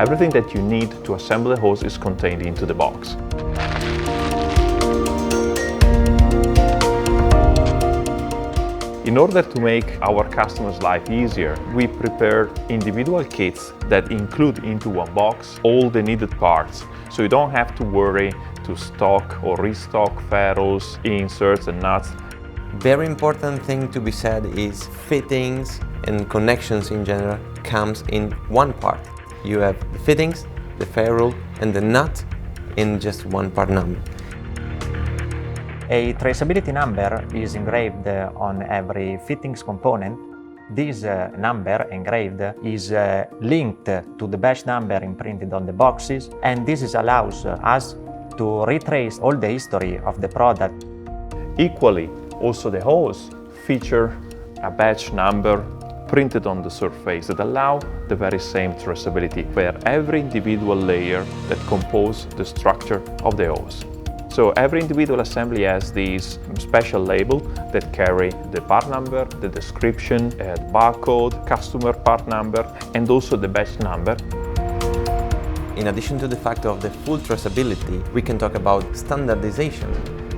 Everything that you need to assemble the hose is contained into the box. In order to make our customers' life easier, we prepared individual kits that include into one box all the needed parts, so you don't have to worry to stock or restock ferrules, inserts and nuts. Very important thing to be said is fittings and connections in general comes in one part. You have the fittings, the ferrule and the nut in just one part number. A traceability number is engraved on every fittings component. This number engraved is linked to the batch number imprinted on the boxes, and this allows us to retrace all the history of the product. Equally, also the hose feature a batch number printed on the surface that allow the very same traceability for every individual layer that compose the structure of the hose. So every individual assembly has these special label that carry the part number, the description, the barcode, customer part number, and also the batch number. In addition to the fact of the full traceability, we can talk about standardization.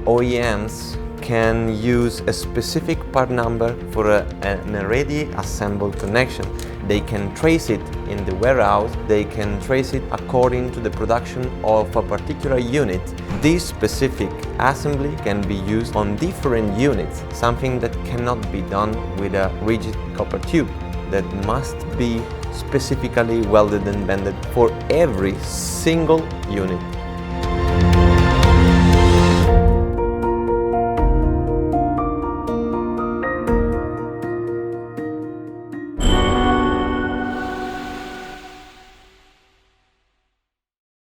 OEMs can use a specific part number for an already assembled connection. They can trace it in the warehouse, they can trace it according to the production of a particular unit. This specific assembly can be used on different units, something that cannot be done with a rigid copper tube that must be specifically welded and bended for every single unit.